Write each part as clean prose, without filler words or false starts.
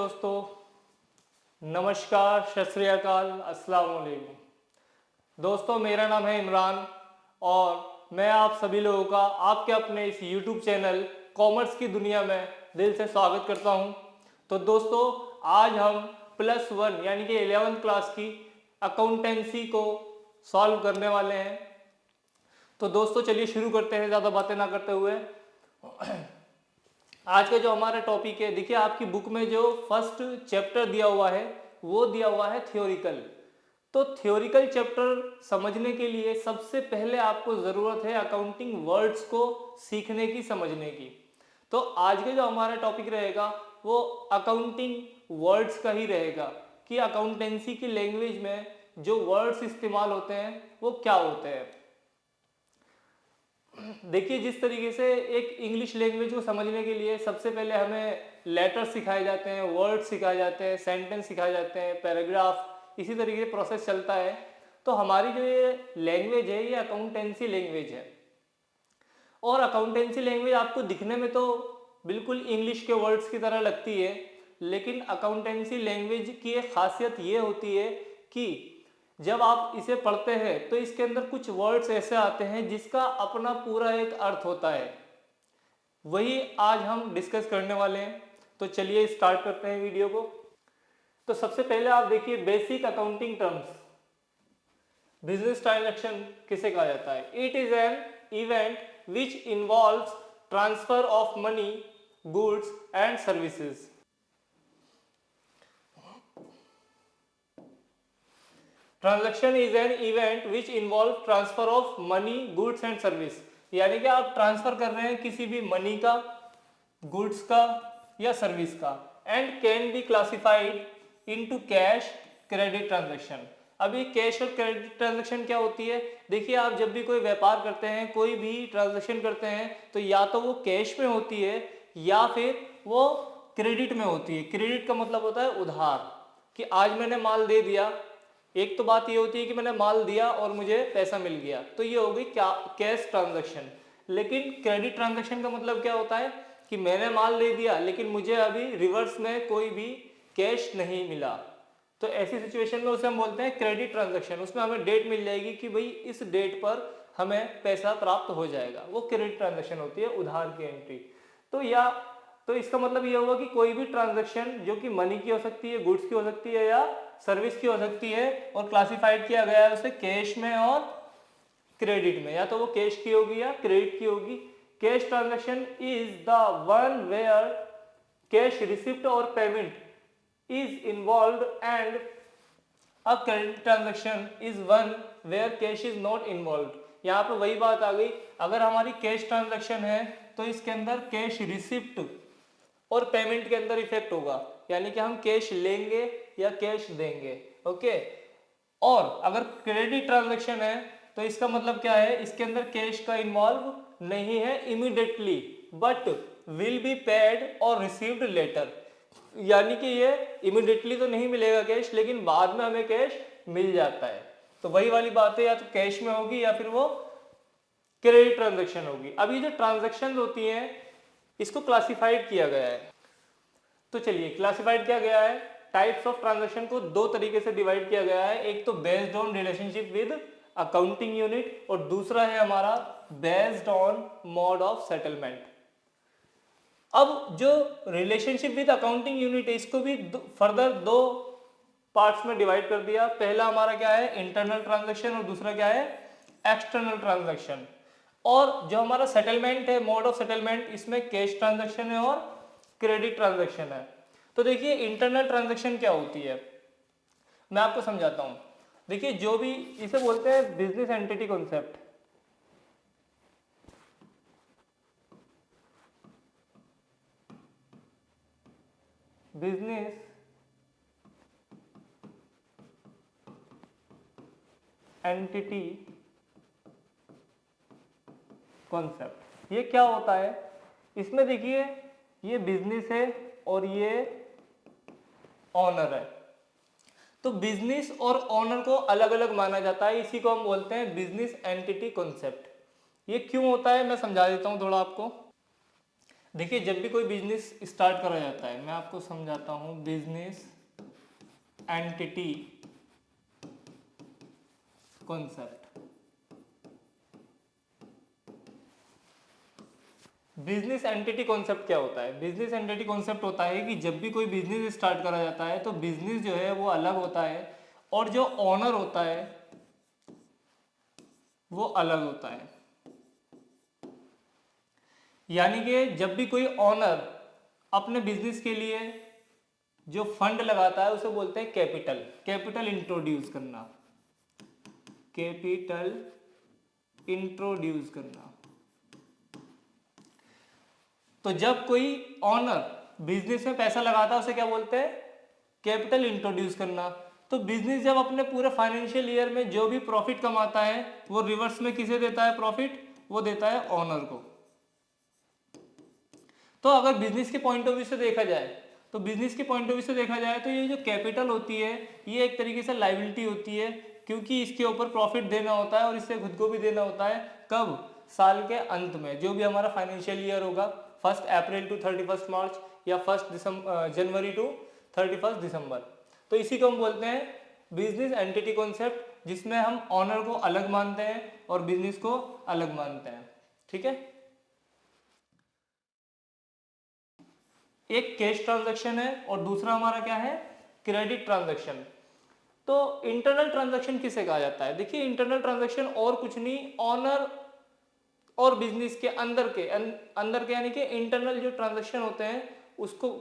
दोस्तों, नमस्कार, सत श्री अकाल, अस्सलाम वालेकुम। दोस्तों, मेरा नाम है इमरान और मैं आप सभी लोगों का आपके अपने इस YouTube चैनल कॉमर्स की दुनिया में दिल से स्वागत करता हूं। तो दोस्तों, आज हम +1 यानी कि 11th क्लास की अकाउंटेंसी को सॉल्व करने वाले हैं। तो दोस्तों, चलिए शुरू करते हैं ज़्यादा बातें ना करते हुए। आज का जो हमारा टॉपिक है, देखिए आपकी बुक में जो फर्स्ट चैप्टर दिया हुआ है वो दिया हुआ है थ्योरिकल। तो थ्योरिकल चैप्टर समझने के लिए सबसे पहले आपको ज़रूरत है अकाउंटिंग वर्ड्स को सीखने की, समझने की। तो आज का जो हमारा टॉपिक रहेगा वो अकाउंटिंग वर्ड्स का ही रहेगा कि अकाउंटेंसी की लैंग्वेज में जो वर्ड्स इस्तेमाल होते हैं वो क्या होते हैं। देखिए, जिस तरीके से एक इंग्लिश लैंग्वेज को समझने के लिए सबसे पहले हमें लेटर्स सिखाए जाते हैं, वर्ड्स सिखाए जाते हैं, सेंटेंस सिखाए जाते हैं, पैराग्राफ, इसी तरीके से प्रोसेस चलता है। तो हमारी जो ये लैंग्वेज है ये अकाउंटेंसी लैंग्वेज है। और अकाउंटेंसी लैंग्वेज आपको दिखने में तो बिल्कुल इंग्लिश के वर्ड्स की तरह लगती है, लेकिन अकाउंटेंसी लैंग्वेज की एक खासियत ये होती है कि जब आप इसे पढ़ते हैं तो इसके अंदर कुछ वर्ड्स ऐसे आते हैं जिसका अपना पूरा एक अर्थ होता है। वही आज हम डिस्कस करने वाले हैं। तो चलिए स्टार्ट करते हैं वीडियो को। तो सबसे पहले आप देखिए basic accounting terms. Business transaction किसे कहा जाता है? It is an event which involves transfer of money, goods and services. Transaction is an event which involve transfer of money, goods and service. यानी कि आप ट्रांसफर कर रहे हैं किसी भी मनी का, गुड्स का या सर्विस का, and can be classified into cash credit transaction. अब ये कैश और क्रेडिट ट्रांजैक्शन क्या होती है? देखिए, आप जब भी कोई व्यापार करते हैं, कोई भी ट्रांजैक्शन करते हैं, तो या तो वो कैश में होती है या फिर वो क्रेडिट में होती है। क्रेडिट का मतलब होता है उधार, कि आज मैंने माल दे दिया। एक तो बात ये होती है कि मैंने माल दिया और मुझे पैसा मिल गया, तो ये हो गई क्या कैश ट्रांजैक्शन। लेकिन क्रेडिट ट्रांजैक्शन का मतलब क्या होता है कि मैंने माल दे दिया लेकिन मुझे अभी रिवर्स में कोई भी कैश नहीं मिला। तो ऐसी सिचुएशन में उसे हम बोलते हैं क्रेडिट ट्रांजैक्शन। उसमें हमें डेट मिल जाएगी कि भाई इस डेट पर हमें पैसा प्राप्त हो जाएगा, वो क्रेडिट ट्रांजैक्शन होती है, उधार की एंट्री। तो इसका मतलब ये होगा कि कोई भी ट्रांजैक्शन जो कि मनी की हो सकती है, गुड्स की हो सकती है या सर्विस की हो सकती है, और क्लासिफाइड किया गया है उसे कैश में और क्रेडिट में, या तो वो कैश की होगी या क्रेडिट की होगी। Cash transaction is the one where cash receipt और payment is involved and a credit transaction is one where cash is not involved. यहाँ पे वही बात आ गई, अगर हमारी कैश ट्रांजैक्शन है तो इसके अंदर कैश रिसिप्ट और पेमेंट के अंदर इफेक्ट होगा, यानी कि हम कैश लेंगे या कैश देंगे। ओके। और अगर क्रेडिट ट्रांजैक्शन है तो इसका मतलब क्या है? इसके अंदर कैश का इन्वॉल्व नहीं है immediately, but will be paid और रिसीव्ड लेटर। यानी कि ये इमीडिएटली तो नहीं मिलेगा कैश, लेकिन बाद में हमें कैश मिल जाता है। तो वही वाली बात है, या तो कैश में होगी या फिर वो क्रेडिट ट्रांजैक्शन होगी। अब ये जो ट्रांजैक्शन होती हैं इसको क्लासिफाइड किया गया है। तो चलिए, क्लासिफाइड किया गया है, टाइप्स ऑफ ट्रांजैक्शन को दो तरीके से डिवाइड किया गया है। एक तो based on relationship with accounting unit, और दूसरा है हमारा based on mode of settlement. अब जो रिलेशनशिप विद अकाउंटिंग यूनिट है इसको भी फर्दर दो पार्ट्स में डिवाइड कर दिया। पहला हमारा क्या है? इंटरनल ट्रांजैक्शन, और दूसरा क्या है? External transaction. और जो हमारा सेटलमेंट है, मोड ऑफ सेटलमेंट, इसमें कैश ट्रांजैक्शन है और क्रेडिट ट्रांजैक्शन है। तो देखिए, इंटरनल ट्रांजैक्शन क्या होती है मैं आपको समझाता हूं। देखिए, जो भी इसे बोलते हैं business entity concept. Business entity concept, ये क्या होता है? इसमें देखिए, ये बिजनेस है और ये ऑनर है। तो बिजनेस और ऑनर को अलग अलग माना जाता है, इसी को हम बोलते हैं बिजनेस एंटिटी कॉन्सेप्ट। ये क्यों होता है मैं समझा देता हूं थोड़ा आपको। देखिए जब भी कोई बिजनेस स्टार्ट करा जाता है, मैं आपको समझाता हूँ, business entity concept. Business entity concept क्या होता है? बिजनेस एंटिटी कॉन्सेप्ट होता है कि जब भी कोई बिजनेस स्टार्ट करा जाता है तो बिजनेस जो है वो अलग होता है और जो ओनर होता है वो अलग होता है। यानी कि जब भी कोई ओनर अपने बिजनेस के लिए जो फंड लगाता है उसे बोलते हैं कैपिटल। कैपिटल इंट्रोड्यूस करना, कैपिटल इंट्रोड्यूस करना। तो जब कोई ओनर बिजनेस में पैसा लगाता है उसे क्या बोलते हैं? कैपिटल इंट्रोड्यूस करना। तो बिजनेस जब अपने पूरे फाइनेंशियल ईयर में जो भी प्रॉफिट कमाता है वो रिवर्स में किसे देता है प्रॉफिट? वो देता है ओनर को। तो अगर बिजनेस के पॉइंट ऑफ व्यू से देखा जाए तो बिजनेस के पॉइंट ऑफ व्यू से देखा जाए तो ये जो कैपिटल होती है ये एक तरीके से लायबिलिटी होती है, क्योंकि इसके ऊपर प्रॉफिट देना होता है और इससे खुद को भी देना होता है। कब? साल के अंत में, जो भी हमारा फाइनेंशियल ईयर होगा, 1 अप्रैल टू 31 मार्च या 1 जनवरी टू 31 दिसंबर। तो इसी को हम बोलते हैं बिजनेस एंटिटी कॉन्सेप्ट, जिसमें हम ऑनर को अलग मानते हैं और बिजनेस को अलग मानते हैं। ठीक है। एक कैश ट्रांजैक्शन है और दूसरा हमारा क्या है? Credit transaction. तो इंटरनल ट्रांजैक्शन किसे कहा जाता है? देखिए इंटरनल ट्रांजैक्शन और कुछ नहीं, ऑनर और बिजनेस के अंदर के यानी कि इंटरनल जो ट्रांजैक्शन होते हैं उसको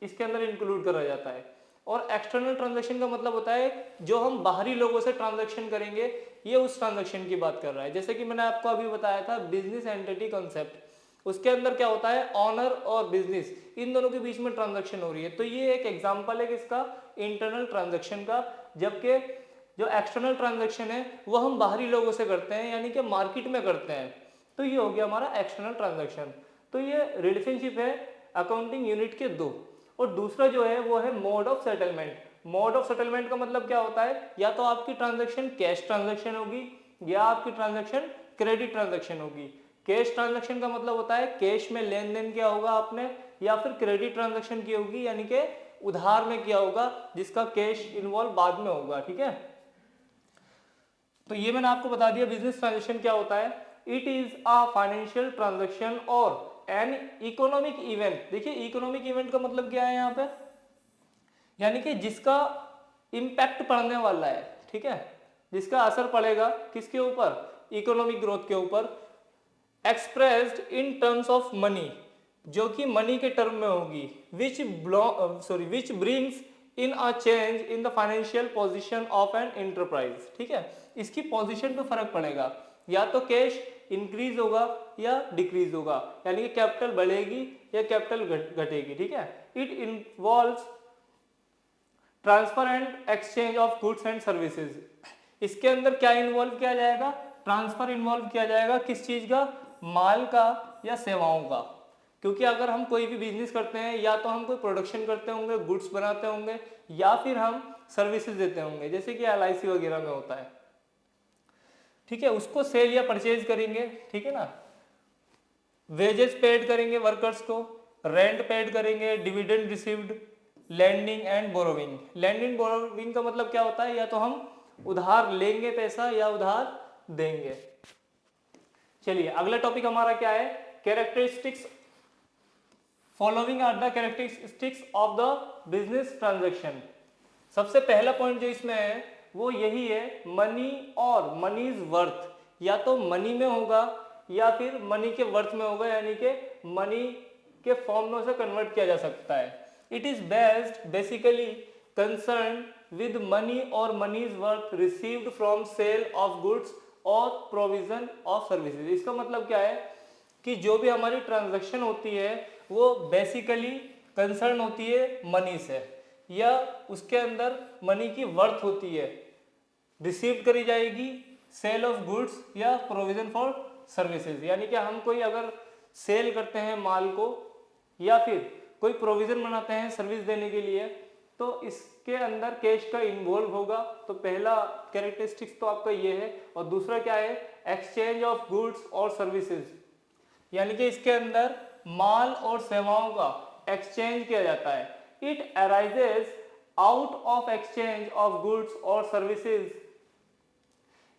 इसके अंदर इंक्लूड करा जाता है। और एक्सटर्नल ट्रांजैक्शन का मतलब होता है जो हम बाहरी लोगों से ट्रांजैक्शन करेंगे, ये उस ट्रांजैक्शन की बात कर रहा है। जैसे कि मैंने आपको अभी बताया था बिजनेस एंटिटी कॉन्सेप्ट, उसके अंदर क्या होता है? ऑनर और बिजनेस इन दोनों के बीच में ट्रांजैक्शन हो रही है। तो ये एक एग्जांपल है किसका? इंटरनल ट्रांजैक्शन का। जबकि जो एक्सटर्नल ट्रांजैक्शन है वो हम बाहरी लोगों से करते हैं, यानी कि मार्केट में करते हैं। तो ये हो गया हमारा एक्सटर्नल ट्रांजैक्शन। तो ये रिलेशनशिप है अकाउंटिंग यूनिट के दो। और दूसरा जो है वो है mode of settlement. Mode of settlement का मतलब क्या होता है? या तो आपकी ट्रांजैक्शन कैश ट्रांजैक्शन होगी या आपकी ट्रांजैक्शन क्रेडिट ट्रांजैक्शन होगी। कैश ट्रांजैक्शन का मतलब होता है कैश में लेन देन किया होगा आपने, या फिर क्रेडिट ट्रांजैक्शन की होगी यानी कि उधार में किया होगा जिसका कैश इन्वॉल्व बाद में होगा। ठीक है। तो ये मैंने आपको बता दिया बिजनेस ट्रांजैक्शन क्या होता है। It is a financial transaction और एन इकोनॉमिक इवेंट। देखिए इकोनॉमिक इवेंट का मतलब क्या है यहाँ पे? यानी कि जिसका इम्पैक्ट पड़ने वाला है। ठीक है, जिसका असर पड़ेगा किसके ऊपर? इकोनॉमिक ग्रोथ के ऊपर। Expressed in terms of money, जो कि मनी के टर्म में होगी। Which brings in a change in the financial position of an enterprise. ठीक है, इसकी पोजीशन पे फर्क पड़ेगा, या तो कैश इंक्रीज होगा या डिक्रीज होगा, यानी कि कैपिटल बढ़ेगी या कैपिटल घटेगी। ठीक है। It involves transfer and exchange of goods and services. इसके अंदर क्या इन्वॉल्व किया जाएगा? ट्रांसफर इन्वॉल्व किया जाएगा। किस चीज का? माल का या सेवाओं का। क्योंकि अगर हम कोई भी बिजनेस करते हैं, या तो हम कोई प्रोडक्शन करते होंगे, गुड्स बनाते होंगे, या फिर हम सर्विसेज देते होंगे, जैसे कि LIC वगैरह में होता है। ठीक है, उसको सेल या परचेज करेंगे। ठीक है ना। वेजेस पेड करेंगे वर्कर्स को, रेंट पेड करेंगे, dividend received, lending and borrowing. Lending borrowing का मतलब क्या होता है? या तो हम उधार लेंगे पैसा या उधार देंगे। चलिए अगला टॉपिक हमारा क्या है? Characteristics. Following are the characteristics of the business transaction. सबसे पहला पॉइंट जो इसमें है वो यही है, मनी और मनीज वर्थ। या तो मनी में होगा या फिर मनी के वर्थ में होगा, यानी कि मनी के फॉर्म में उसे कन्वर्ट किया जा सकता है। It is based basically concern with money और money's worth received from sale of goods और प्रोविजन ऑफ सर्विसेज। इसका मतलब क्या है कि जो भी हमारी ट्रांजैक्शन होती है वो बेसिकली कंसर्न होती है मनी से, या उसके अंदर मनी की वर्थ होती है, रिसीव करी जाएगी सेल ऑफ गुड्स या प्रोविजन फॉर सर्विसेज। यानी कि हम कोई अगर सेल करते हैं माल को या फिर कोई प्रोविजन बनाते हैं सर्विस देने के लिए, तो इसके अंदर कैश का इन्वॉल्व होगा। तो पहला कैरेक्टरिस्टिक्स तो आपका ये है। और दूसरा क्या है? एक्सचेंज ऑफ गुड्स और सर्विसेज, यानी कि इसके अंदर माल और सेवाओं का एक्सचेंज किया जाता है। It arises out of exchange of goods और सर्विसेज,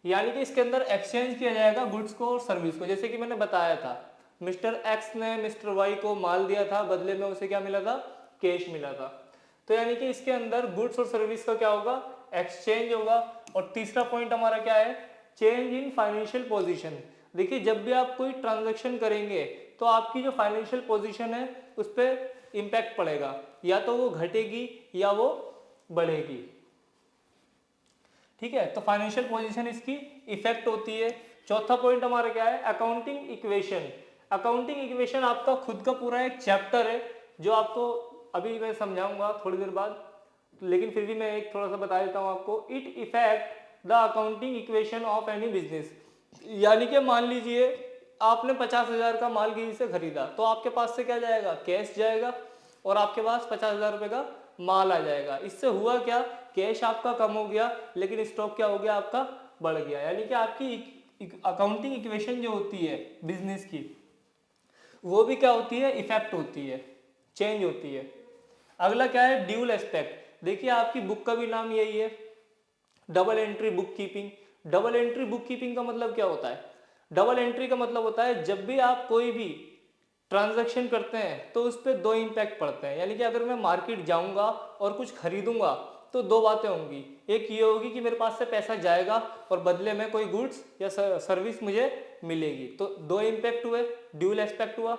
यानी कि इसके अंदर एक्सचेंज किया जाएगा गुड्स को और सर्विस को। जैसे कि मैंने बताया था, मिस्टर एक्स ने मिस्टर वाई को माल दिया था, बदले में उसे क्या मिला था, कैश मिला था। तो यानी कि इसके अंदर गुड्स और सर्विस का क्या होगा, एक्सचेंज होगा। और तीसरा पॉइंट हमारा क्या है, चेंज इन फाइनेंशियल पोजीशन। देखिए जब भी आप कोई ट्रांजैक्शन करेंगे तो आपकी जो फाइनेंशियल पोजीशन है उस पर इंपैक्ट पड़ेगा, या तो वो घटेगी या वो बढ़ेगी। ठीक है, तो फाइनेंशियल पोजीशन इसकी इफेक्ट होती है। चौथा पॉइंट हमारा क्या है, अकाउंटिंग इक्वेशन। अकाउंटिंग इक्वेशन आपका खुद का पूरा एक चैप्टर है जो आपको अभी मैं समझाऊंगा थोड़ी देर बाद, लेकिन फिर भी मैं एक थोड़ा सा बता देता हूं आपको। It effect the accounting equation of any business, यानी कि मान लीजिए आपने 50,000 का माल किसी से खरीदा, तो आपके पास से क्या जाएगा, कैश जाएगा, और आपके पास 50,000 रुपए का माल आ जाएगा। इससे हुआ क्या, कैश आपका कम हो गया लेकिन स्टॉक क्या हो गया, आपका बढ़ गया। यानी कि आपकी अकाउंटिंग इक्वेशन जो होती है बिजनेस की, वो भी क्या होती है, इफेक्ट होती है, चेंज होती है। अगला क्या है, ड्यूल एस्पेक्ट। देखिए आपकी बुक का भी नाम यही है, double entry book keeping. Double entry book keeping का मतलब क्या होता है, डबल एंट्री का मतलब होता है जब भी आप कोई भी ट्रांजैक्शन करते हैं तो उस पर दो इम्पैक्ट पड़ते हैं। यानी कि अगर मैं मार्केट जाऊंगा और कुछ खरीदूंगा तो दो बातें होंगी, एक ये होगी कि मेरे पास से पैसा जाएगा और बदले में कोई गुड्स या सर्विस मुझे मिलेगी, तो दो इम्पैक्ट हुए, ड्यूल एस्पेक्ट हुआ।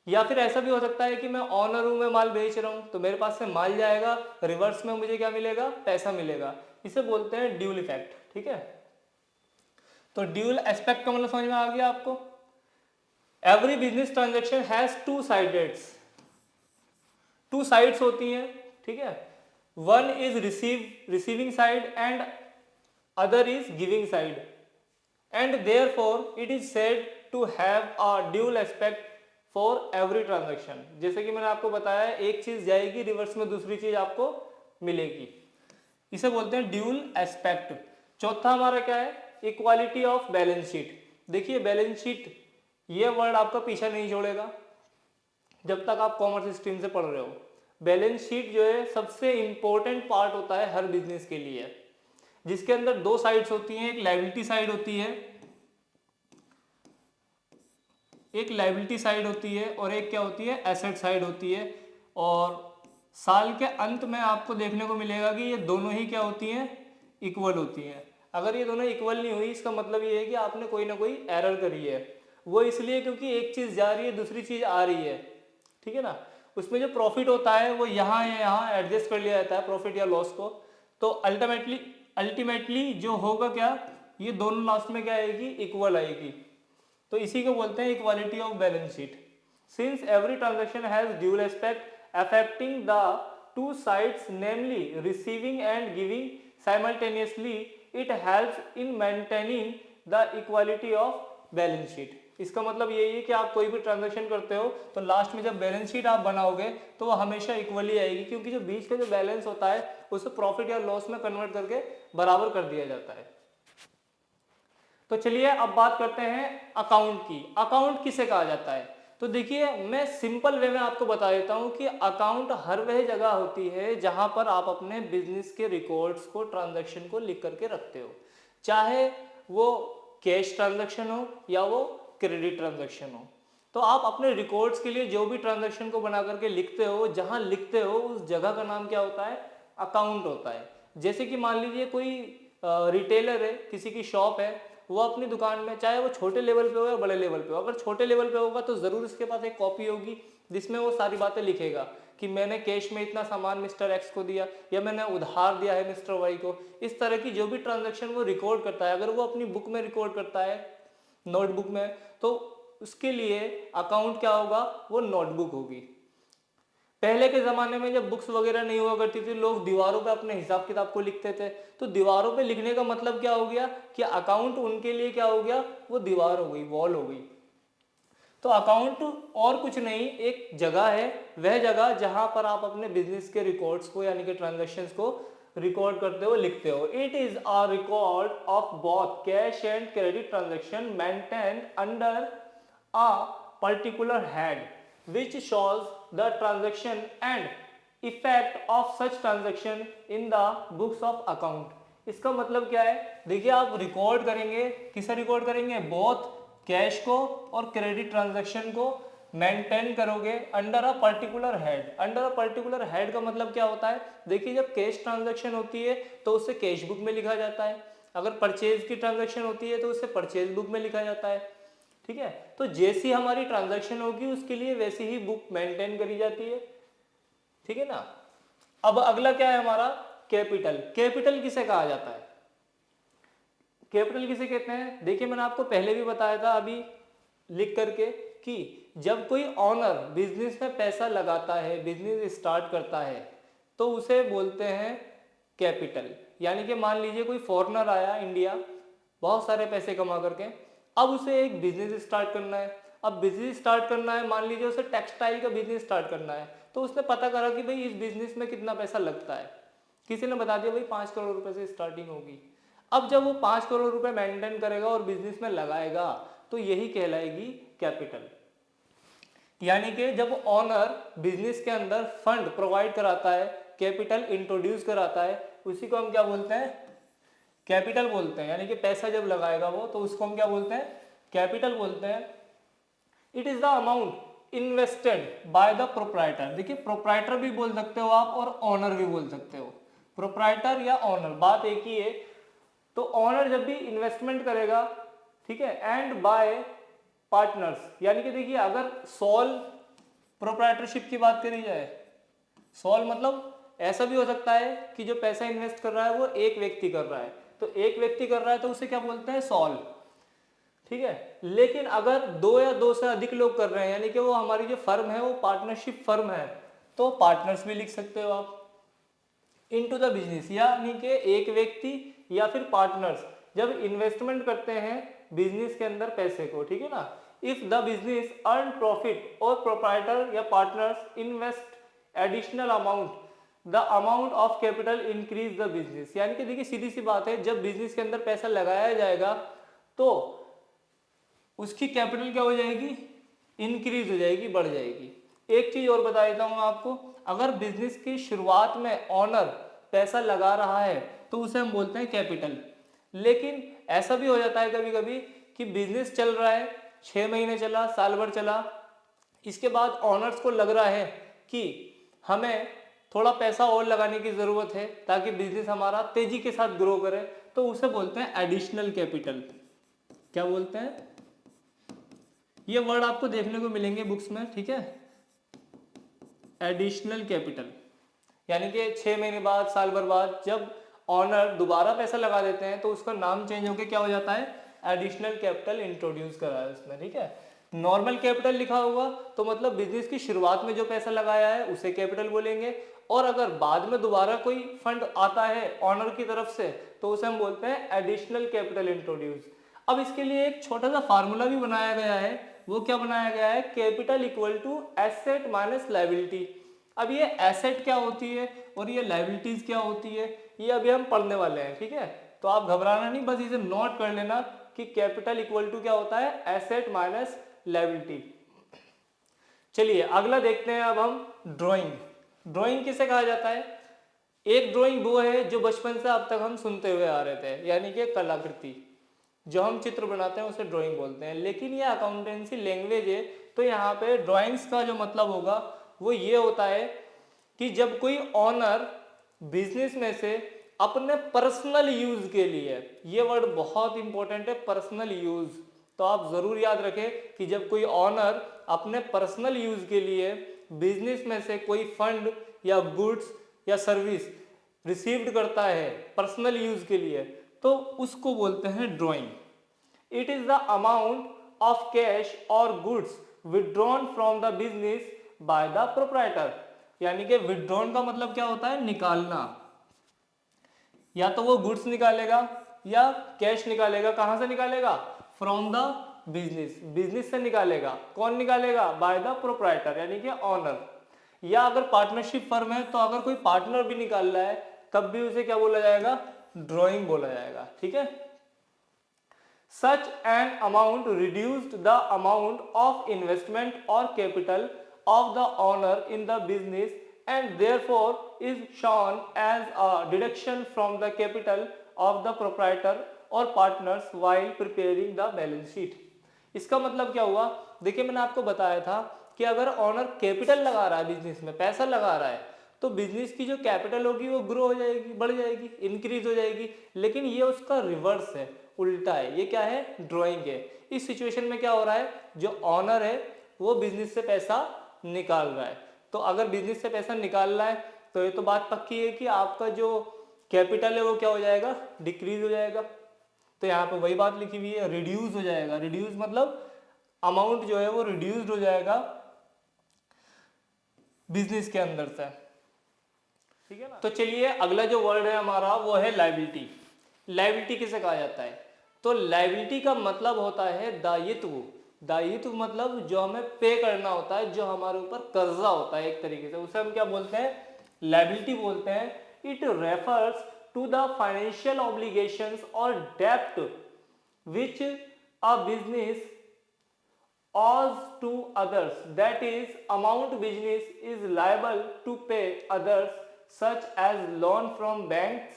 या फिर ऐसा भी हो सकता है कि मैं ऑनर हूं, मैं माल बेच रहा हूं, तो मेरे पास से माल जाएगा, रिवर्स में मुझे क्या मिलेगा, पैसा मिलेगा। इसे बोलते हैं ड्यूल इफेक्ट। ठीक है, तो ड्यूल एस्पेक्ट का मतलब समझ में आ गया आपको। Every business transaction has two sideds, two sides होती हैं। ठीक है, one is receiving side and other is giving side, and therefore it is said to have a dual aspect for every transaction. जैसे कि मैंने आपको बताया, एक चीज जाएगी, रिवर्स में दूसरी चीज आपको मिलेगी, इसे बोलते हैं ड्यूल एस्पेक्ट। चौथा हमारा क्या है, इक्वालिटी ऑफ बैलेंस शीट। देखिए बैलेंस शीट ये वर्ड आपका पीछा नहीं छोड़ेगा जब तक आप कॉमर्स स्ट्रीम से पढ़ रहे हो। बैलेंस शीट जो है सबसे इंपॉर्टेंट पार्ट होता है हर बिजनेस के लिए, जिसके अंदर दो साइड्स होती हैं, एक लायबिलिटी साइड होती है, एक लायबिलिटी साइड होती है, और एक क्या होती है, एसेट साइड होती है। और साल के अंत में आपको देखने को मिलेगा कि ये दोनों ही क्या होती हैं, इक्वल होती हैं। अगर ये दोनों इक्वल नहीं हुई, इसका मतलब ये है कि आपने कोई ना कोई एरर करी है। वो इसलिए क्योंकि एक चीज जा रही है, दूसरी चीज आ रही है। ठीक है ना, उसमें जो प्रॉफिट होता है वो यहाँ या यहाँ एडजस्ट कर लिया जाता है, प्रॉफिट या लॉस को। तो अल्टीमेटली जो होगा क्या, ये दोनों लास्ट में क्या आएगी, इक्वल आएगी। तो इसी को बोलते हैं equality of balance sheet. Since every transaction has dual aspect affecting the two sides, namely receiving end giving simultaneously, it helps in maintaining the equality of balance sheet. इसका मतलब यही है कि आप कोई भी ट्रांजैक्शन करते हो तो लास्ट में जब बैलेंस शीट आप बनाओगे तो वो हमेशा इक्वली आएगी, क्योंकि जो बीच का जो बैलेंस होता है उसे प्रॉफिट या लॉस में कन्वर्ट करके बराबर कर दिया जाता है। तो चलिए अब बात करते हैं अकाउंट की। अकाउंट किसे कहा जाता है, तो देखिए मैं सिंपल वे में आपको बता देता हूं कि अकाउंट हर वह जगह होती है जहां पर आप अपने बिजनेस के रिकॉर्ड्स को, ट्रांजैक्शन को लिख करके रखते हो, चाहे वो कैश ट्रांजैक्शन हो या वो क्रेडिट ट्रांजैक्शन हो। तो आप अपने रिकॉर्ड्स के लिए जो भी ट्रांजैक्शन को बना करके लिखते हो, जहां लिखते हो उस जगह का नाम क्या होता है, अकाउंट होता है। जैसे कि मान लीजिए कोई रिटेलर है, किसी की शॉप है, वो अपनी दुकान में, चाहे वो छोटे लेवल पे हो या बड़े लेवल पे हो, अगर छोटे लेवल पे होगा तो जरूर उसके पास एक कॉपी होगी जिसमें वो सारी बातें लिखेगा कि मैंने कैश में इतना सामान मिस्टर एक्स को दिया या मैंने उधार दिया है मिस्टर वाई को। इस तरह की जो भी ट्रांजैक्शन वो रिकॉर्ड करता है, अगर वो अपनी बुक में रिकॉर्ड करता है, नोटबुक में, तो उसके लिए अकाउंट क्या होगा, वो नोटबुक होगी। पहले के जमाने में जब बुक्स वगैरह नहीं हुआ करती थी, लोग दीवारों पे अपने हिसाब किताब को लिखते थे। तो दीवारों पे लिखने का मतलब क्या हो गया कि अकाउंट उनके लिए क्या हो गया, वो दीवार हो गई, वॉल हो गई। तो अकाउंट और कुछ नहीं, एक जगह है, वह जगह जहां पर आप अपने बिजनेस के रिकॉर्ड्स को यानी कि ट्रांजैक्शंस को रिकॉर्ड करते हो, लिखते हो। It is a record of both cash and credit transaction maintained under a particular head which shows the transaction and effect of such transaction in the books of account। इसका मतलब क्या है, देखिए आप रिकॉर्ड करेंगे, किसे रिकॉर्ड करेंगे, both cash को और क्रेडिट ट्रांजैक्शन को मेंटेन करोगे under a particular head. Under a particular head का मतलब क्या होता है, देखिए जब कैश ट्रांजैक्शन होती है तो उसे कैश बुक में लिखा जाता है, अगर परचेज की ट्रांजैक्शन होती है तो उसे परचेज बुक में लिखा जाता है, ठीक है। तो जैसी हमारी ट्रांजैक्शन होगी उसके लिए वैसी ही बुक मेंटेन करी जाती है, ठीक है ना। अब अगला क्या है हमारा, कैपिटल। कैपिटल किसे कहा जाता है, कैपिटल किसे कहते हैं, देखिए मैंने आपको पहले भी बताया था अभी लिख करके कि जब कोई ऑनर बिजनेस में पैसा लगाता है, बिजनेस स्टार्ट करता है, तो उसे बोलते हैं कैपिटल। यानी कि मान लीजिए कोई फॉरेनर आया इंडिया बहुत सारे पैसे कमा करके, अब उसे एक बिजनेस स्टार्ट करना है। अब बिजनेस स्टार्ट करना है, मान लीजिए उसे टेक्सटाइल का बिजनेस स्टार्ट करना है, तो उसने पता करा कि भाई इस बिजनेस में कितना पैसा लगता है, किसी ने बता दिया भाई 5 करोड़ रुपए से स्टार्टिंग होगी। अब जब वो 5 करोड़ रुपए मेंटेन करेगा और बिजनेस में लगाएगा तो यही कहलाएगी कैपिटल। यानी कि जब ऑनर बिजनेस के अंदर फंड प्रोवाइड कराता है, कैपिटल इंट्रोड्यूस कराता है, उसी को हम क्या बोलते हैं, कैपिटल बोलते हैं। यानी कि पैसा जब लगाएगा वो, तो उसको हम क्या बोलते हैं, कैपिटल बोलते हैं। It is the amount invested bye the proprietor. देखिए प्रोप्राइटर भी बोल सकते हो आप और ऑनर भी बोल सकते हो, प्रोप्राइटर या ऑनर बात एक ही है। तो ऑनर जब भी इन्वेस्टमेंट करेगा, ठीक है, एंड बाय पार्टनर्स, यानी कि देखिए अगर सोल प्रोप्राइटरशिप की बात करी जाए, सोल मतलब ऐसा भी हो सकता है कि जो पैसा इन्वेस्ट कर रहा है वो एक व्यक्ति कर रहा है, तो एक व्यक्ति कर रहा है तो उसे क्या बोलते हैं, सोल, ठीक है। लेकिन अगर 2 या 2 से अधिक लोग कर रहे हैं, यानी कि वो हमारी जो फर्म है वो पार्टनरशिप फर्म है, तो पार्टनर्स भी लिख सकते हो आप। इनटू द बिजनेस, यानी कि एक व्यक्ति या फिर पार्टनर्स जब इन्वेस्टमेंट करते हैं बिजनेस के अंदर पैसे को, ठीक है ना। If the business earn profit और प्रोप्राइटर या partners invest additional amount, the amount of capital increase the business. यानी कि देखिए सीधी सी बात है, जब बिजनेस के अंदर पैसा लगाया जाएगा तो उसकी कैपिटल क्या हो जाएगी, इंक्रीज हो जाएगी, बढ़ जाएगी। एक चीज और बता देता हूं आपको, अगर बिजनेस की शुरुआत में ऑनर पैसा लगा रहा है तो उसे हम बोलते हैं कैपिटल। लेकिन ऐसा भी हो जाता है कभी कभी कि बिजनेस चल रहा है, 6 महीने चला, साल भर चला, इसके बाद ऑनर्स को लग रहा है कि हमें थोड़ा पैसा और लगाने की जरूरत है ताकि बिजनेस हमारा तेजी के साथ ग्रो करे, तो उसे बोलते हैं एडिशनल कैपिटल। क्या बोलते हैं, ये वर्ड आपको देखने को मिलेंगे बुक्स में, ठीक है, एडिशनल कैपिटल। यानी कि 6 महीने बाद, साल भर बाद जब ऑनर दोबारा पैसा लगा देते हैं तो उसका नाम चेंज होकर क्या हो जाता है, एडिशनल कैपिटल इंट्रोड्यूस करा है उसमें, ठीक है। नॉर्मल कैपिटल लिखा होगा तो मतलब बिजनेस की शुरुआत में जो पैसा लगाया है उसे कैपिटल बोलेंगे, और अगर बाद में दोबारा कोई फंड आता है ऑनर की तरफ से तो उसे हम बोलते हैं एडिशनल कैपिटल इंट्रोड्यूस। अब इसके लिए एक छोटा सा फार्मूला भी बनाया गया है, वो क्या बनाया गया है, capital equal to asset minus liability. अब ये एसेट क्या होती है और ये लायबिलिटीज क्या होती है, ये अभी हम पढ़ने वाले हैं, ठीक है। तो आप घबराना नहीं, बस इसे नोट कर लेना कि कैपिटल इक्वल टू क्या होता है, एसेट माइनस लायबिलिटी। चलिए अगला देखते हैं अब हम ड्राइंग। ड्राइंग किसे कहा जाता है, एक ड्राइंग वो है जो बचपन से अब तक हम सुनते हुए आ रहे थे, यानी कि कलाकृति, जो हम चित्र बनाते हैं उसे ड्राइंग बोलते हैं। लेकिन ये अकाउंटेंसी लैंग्वेज है, तो यहाँ पे ड्राइंग्स का जो मतलब होगा वो ये होता है कि जब कोई ऑनर बिजनेस में से अपने पर्सनल यूज के लिए, ये वर्ड बहुत इंपॉर्टेंट है, पर्सनल यूज, तो आप जरूर याद रखें कि जब कोई ऑनर अपने पर्सनल यूज के लिए बिजनेस में से कोई फंड या गुड्स या सर्विस रिसीव्ड करता है पर्सनल यूज के लिए, तो उसको बोलते हैं drawing. It is the amount of cash और goods withdrawn from the business by the proprietor. यानी कि विड्रॉन का मतलब क्या होता है, निकालना, या तो वो गुड्स निकालेगा या कैश निकालेगा। कहां से निकालेगा, फ्रॉम द बिजनेस, बिजनेस से निकालेगा। कौन निकालेगा, बाय द प्रोप्राइटर यानी कि ऑनर। या अगर पार्टनरशिप फर्म है तो अगर कोई पार्टनर भी निकाल रहा है तब भी उसे क्या बोला जाएगा, ड्राइंग बोला जाएगा, ठीक है। such an amount reduced the amount of investment or capital of the owner in the business and therefore is shown as a deduction from the capital of the proprietor or partners while preparing the balance sheet. इसका मतलब क्या हुआ? देखिए मैंने आपको बताया था कि अगर ऑनर कैपिटल लगा रहा है बिजनेस में, पैसा लगा रहा है, तो बिजनेस की जो कैपिटल होगी वो ग्रो हो जाएगी, बढ़ जाएगी, इंक्रीज हो जाएगी। लेकिन ये उसका रिवर्स है, उल्टा है। ये क्या है? ड्राइंग है। इस सिचुएशन में क्या हो रहा है? जो ऑनर है वो बिजनेस से पैसा निकाल रहा है। तो अगर बिजनेस से पैसा निकाल रहा है तो ये तो बात पक्की है कि आपका जो कैपिटल है वो क्या हो जाएगा? डिक्रीज हो जाएगा। तो यहाँ पे वही बात लिखी हुई है, रिड्यूस हो जाएगा। रिड्यूस मतलब अमाउंट जो है वो रिड्यूस्ड हो जाएगा बिजनेस के अंदर से, ठीक है ना। तो चलिए अगला जो वर्ड है हमारा वो है लायबिलिटी। लायबिलिटी किसे कहा जाता है? तो लायबिलिटी का मतलब होता है दायित्व। दायित्व मतलब जो हमें पे करना होता है, जो हमारे ऊपर कर्जा होता है एक तरीके से, उसे हम क्या बोलते हैं? लायबिलिटी बोलते हैं। It refers to the financial obligations और डेप्ट which a business owes to others, that is amount business is liable to pay others such as loan from banks,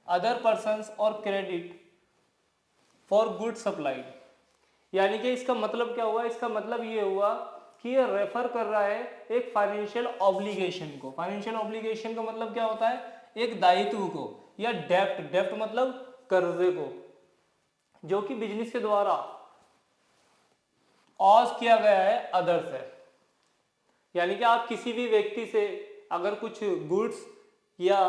other persons or credit for goods supplied। यानी कि इसका मतलब क्या हुआ? इसका मतलब ये हुआ कि ये रेफर कर रहा है एक फाइनेंशियल ऑब्लिगेशन को। फाइनेंशियल ऑब्लिगेशन का मतलब क्या होता है? एक दायित्व को, या डेप्ट, डेप्ट मतलब कर्जे को, जो कि बिजनेस के द्वारा ऑज किया गया है अदर से। यानी कि आप किसी भी व्यक्ति से अगर कुछ गुड्स या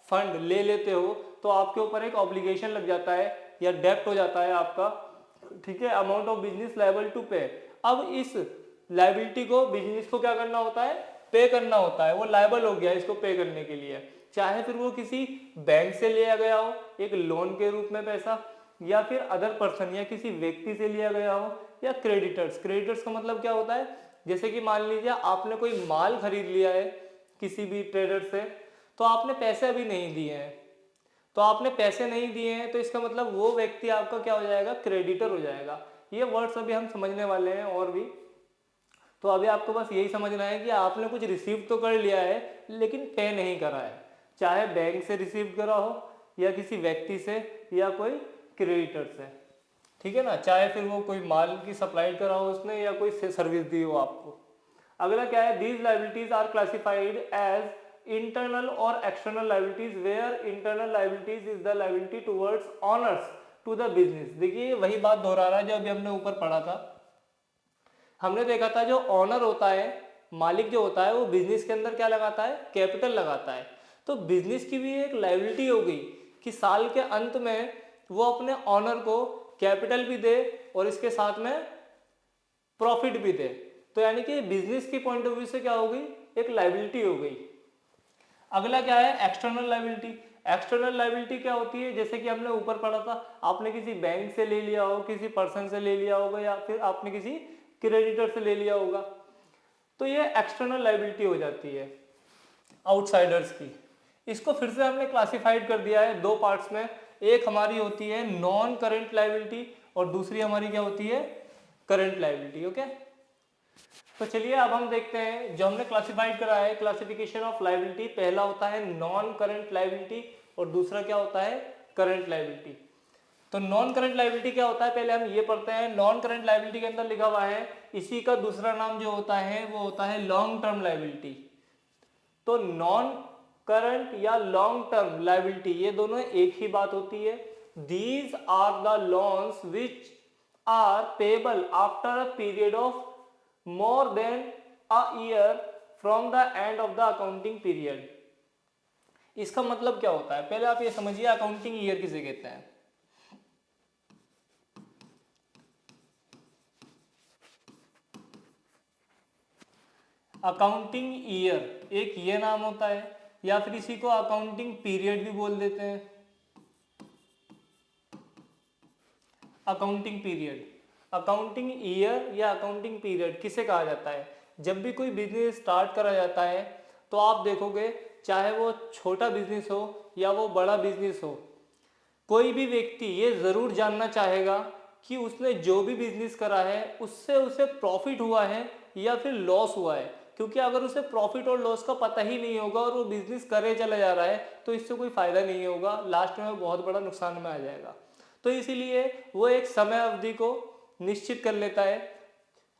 फंड ले लेते हो तो आपके ऊपर एक ऑब्लिगेशन लग जाता है या डेप्ट हो जाता है आपका, ठीक है, amount of business liable to pay. अब इस लायबिलिटी को बिजनेस को क्या करना होता है? पे करना होता है। वो लायबल हो गया इसको पे करने के लिए, चाहे फिर वो किसी बैंक से लिया गया हो एक लोन के रूप में पैसा, या फिर अदर पर्सन या किसी व्यक्ति से लिया गया हो, या क्रेडिटर्स। क्रेडिटर्स का मतलब क्या होता है? जैसे कि मान लीजिए आपने कोई माल खरीद लिया है किसी भी ट्रेडर से, तो आपने पैसे अभी नहीं दिए हैं, तो आपने पैसे नहीं दिए हैं तो इसका मतलब वो व्यक्ति आपका क्या हो जाएगा? क्रेडिटर हो जाएगा। ये वर्ड्स अभी हम समझने वाले हैं और भी। तो अभी आपको बस यही समझना है कि आपने कुछ रिसीव तो कर लिया है लेकिन पे नहीं करा है, चाहे बैंक से रिसीव करा हो या किसी व्यक्ति से या कोई क्रेडिटर से, ठीक है ना, चाहे फिर वो कोई माल की सप्लाई करा हो उसने या कोई सर्विस दी हो आपको। अगला क्या है? These liabilities are classified as internal और external liabilities, where internal liabilities is the liability towards owners to the business. देखिए वही बात दोहरा रहा है जो अभी हमने ऊपर पढ़ा था। हमने देखा था जो ऑनर होता है, मालिक जो होता है, वो बिजनेस के अंदर क्या लगाता है? कैपिटल लगाता है। तो बिजनेस की भी एक लायबिलिटी हो गई कि साल के अंत में वो अपने ऑनर को कैपिटल भी दे और इसके साथ में प्रॉफिट भी दे। तो यानी कि बिजनेस की पॉइंट ऑफ व्यू से क्या हो गई? एक लायबिलिटी हो गई। अगला क्या है? External liability. एक्सटर्नल लायबिलिटी क्या होती है? जैसे कि हमने ऊपर पढ़ा था, आपने किसी बैंक से ले लिया हो, किसी पर्सन से ले लिया होगा, या फिर आपने किसी क्रेडिटर से ले लिया होगा, तो ये एक्सटर्नल लायबिलिटी हो जाती है आउटसाइडर्स की। इसको फिर से हमने क्लासिफाइड कर दिया है दो पार्ट्स में। एक हमारी होती है नॉन करंट लायबिलिटी और दूसरी हमारी क्या होती है? Current liability. ओके, तो चलिए अब हम देखते हैं जो हमने क्लासिफाइड करा है क्लासिफिकेशन ऑफ लायबिलिटी। पहला होता है नॉन करंट लायबिलिटी और दूसरा क्या होता है? Current liability. तो नॉन करंट लायबिलिटी क्या होता है पहले हम ये पढ़ते हैं। नॉन करंट लायबिलिटी के अंदर लिखा हुआ है, इसी का दूसरा नाम जो होता है वो होता है लॉन्ग टर्म लायबिलिटी। तो नॉन करंट या लॉन्ग टर्म लायबिलिटी ये दोनों एक ही बात होती है। These are the loans which are payable after a period of more than a year from the end of the accounting period. इसका मतलब क्या होता है पहले आप ये समझिए, अकाउंटिंग ईयर किसे कहते हैं? अकाउंटिंग ईयर एक ये नाम होता है, या फिर इसी को अकाउंटिंग पीरियड भी बोल देते हैं। अकाउंटिंग पीरियड, अकाउंटिंग ईयर या अकाउंटिंग पीरियड किसे कहा जाता है? जब भी कोई बिजनेस स्टार्ट करा जाता है तो आप देखोगे चाहे वो छोटा बिजनेस हो या वो बड़ा बिजनेस हो, कोई भी व्यक्ति ये ज़रूर जानना चाहेगा कि उसने जो भी बिजनेस करा है उससे उसे प्रॉफिट हुआ है या फिर लॉस हुआ है, क्योंकि अगर उसे प्रॉफिट और लॉस का पता ही नहीं होगा और वो बिजनेस करे चला जा रहा है तो इससे कोई फायदा नहीं होगा, लास्ट में वो बहुत बड़ा नुकसान में आ जाएगा। तो इसीलिए वो एक समय अवधि को निश्चित कर लेता है।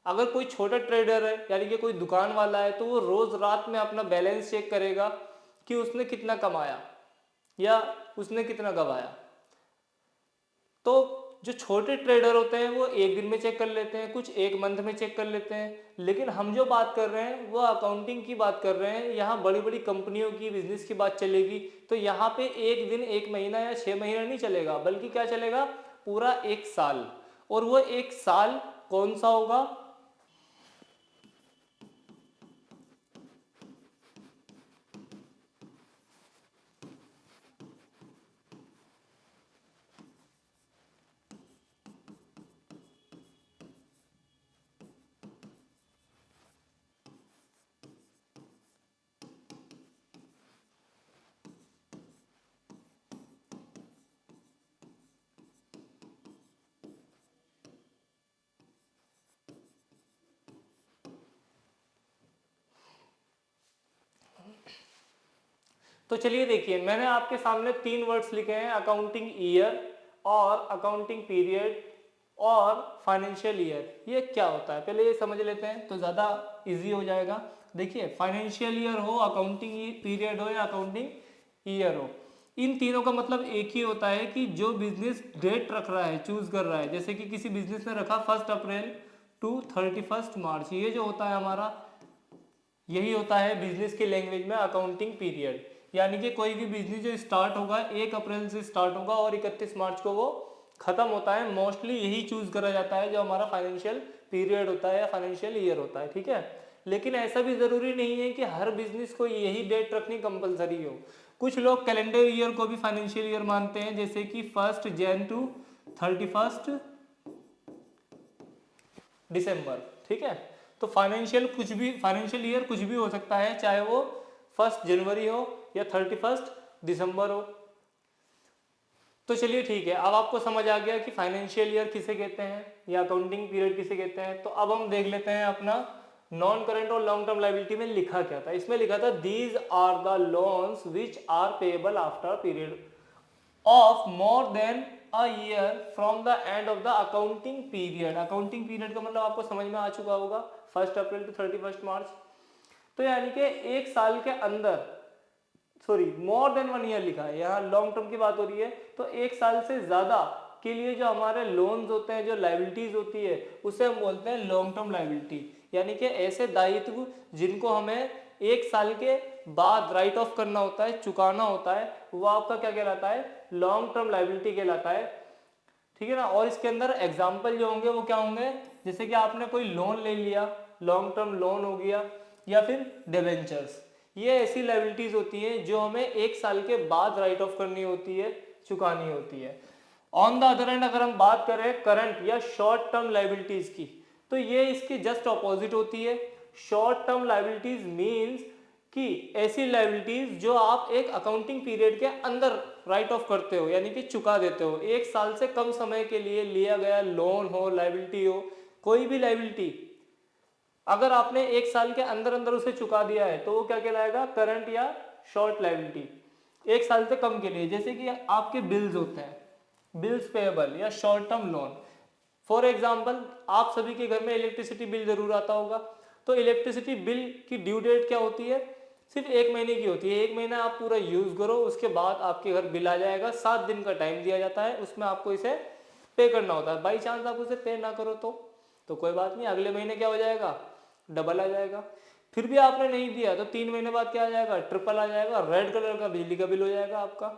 अगर कोई छोटा ट्रेडर है यानी कि कोई दुकान वाला है तो वो रोज रात में अपना बैलेंस चेक करेगा कि उसने कितना कमाया या उसने कितना गंवाया। तो जो छोटे ट्रेडर होते हैं वो एक दिन में चेक कर लेते हैं, कुछ एक मंथ में चेक कर लेते हैं, लेकिन हम जो बात कर रहे हैं वो अकाउंटिंग की बात कर रहे हैं। यहाँ बड़ी बड़ी कंपनियों की बिजनेस की बात चलेगी तो यहाँ पे एक दिन, एक महीना या 6 महीना नहीं चलेगा, बल्कि क्या चलेगा, पूरा एक साल। और वो एक साल कौन सा होगा? तो चलिए देखिए, मैंने आपके सामने 3 वर्ड्स लिखे हैं, अकाउंटिंग ईयर और अकाउंटिंग पीरियड और फाइनेंशियल ईयर। ये क्या होता है पहले ये समझ लेते हैं तो ज़्यादा इजी हो जाएगा। देखिए, फाइनेंशियल ईयर हो, अकाउंटिंग पीरियड हो या अकाउंटिंग ईयर हो, इन तीनों का मतलब एक ही होता है कि जो बिजनेस डेट रख रहा है, चूज कर रहा है, जैसे कि किसी बिजनेस ने रखा 1 अप्रैल टू 31 मार्च, ये जो होता है हमारा, यही होता है बिजनेस की लैंग्वेज में अकाउंटिंग पीरियड। यानी कि कोई भी बिजनेस जो स्टार्ट होगा 1 अप्रैल से स्टार्ट होगा और 31 मार्च को वो खत्म होता है, मोस्टली यही चूज करा जाता है जो हमारा फाइनेंशियल पीरियड होता है या फाइनेंशियल ईयर होता है, ठीक है। लेकिन ऐसा भी जरूरी नहीं है कि हर बिजनेस को यही डेट रखनी कंपलसरी हो। कुछ लोग कैलेंडर ईयर को भी फाइनेंशियल ईयर मानते हैं, जैसे कि 1 जनवरी टू 31 दिसंबर, ठीक है। तो फाइनेंशियल ईयर कुछ भी हो सकता है, चाहे वो 1 जनवरी हो या 31 दिसंबर हो। तो चलिए ठीक है, अब आपको समझ आ गया कि फाइनेंशियल ईयर किसे कहते हैं या अकाउंटिंग पीरियड किसे कहते हैं। तो अब हम देख लेते हैं अपना नॉन करेंट और लॉन्ग टर्म लायबिलिटी में लिखा क्या था। इसमें लिखा था these are the loans which are payable after period of more than a year from the end of the accounting period. Accounting period का मतलब आपको समझ में आ चुका होगा, 1 अप्रैल टू 31 मार्च। तो यानी कि एक साल के अंदर, सॉरी मोर देन 1 ईयर लिखा है, यहाँ लॉन्ग टर्म की बात हो रही है। तो एक साल से ज्यादा के लिए जो हमारे लोन्स होते हैं, जो लाइबिलिटीज होती है, उसे हम बोलते हैं लॉन्ग टर्म लाइबिलिटी। यानी कि ऐसे दायित्व जिनको हमें एक साल के बाद राइट ऑफ करना होता है, चुकाना होता है, वो आपका क्या कहलाता है, लॉन्ग टर्म लाइबिलिटी कहलाता है, ठीक है ना। और इसके अंदर एग्जाम्पल जो होंगे वो क्या होंगे, जैसे कि आपने कोई लोन ले लिया, लॉन्ग टर्म लोन हो गया, या फिर डिबेंचर्स। ये ऐसी लाइबिलिटीज होती हैं जो हमें एक साल के बाद राइट ऑफ करनी होती है, चुकानी होती है। ऑन द अदर एंड अगर हम बात करें करंट या शॉर्ट टर्म लाइबिलिटीज की, तो ये इसकी जस्ट ऑपोजिट होती है। शॉर्ट टर्म लाइबिलिटीज मीन्स कि ऐसी लाइबिलिटीज जो आप एक अकाउंटिंग पीरियड के अंदर राइट ऑफ करते हो, यानी कि चुका देते हो। एक साल से कम समय के लिए लिया गया लोन हो, लाइबिलिटी हो, कोई भी लाइबिलिटी अगर आपने एक साल के अंदर अंदर उसे चुका दिया है तो वो क्या कहलाएगा, करंट या शॉर्ट लाइबिलिटी। एक साल से कम के लिए, जैसे कि आपके बिल्स होते हैं, बिल्स पेएबल या short term loan. For example, आप सभी के घर में इलेक्ट्रिसिटी बिल जरूर आता होगा। तो इलेक्ट्रिसिटी बिल की ड्यू डेट क्या होती है, सिर्फ 1 महीने की होती है। 1 महीना आप पूरा यूज करो, उसके बाद आपके घर बिल आ जाएगा। 7 दिन का टाइम दिया जाता है, उसमें आपको इसे पे करना होता है। बाई चांस आप उसे पे ना करो तो कोई बात नहीं, अगले महीने क्या हो जाएगा, डबल आ जाएगा। फिर भी आपने नहीं दिया तो 3 महीने बाद क्या आ जाएगा, ट्रिपल आ जाएगा, रेड कलर का बिजली का बिल हो जाएगा आपका,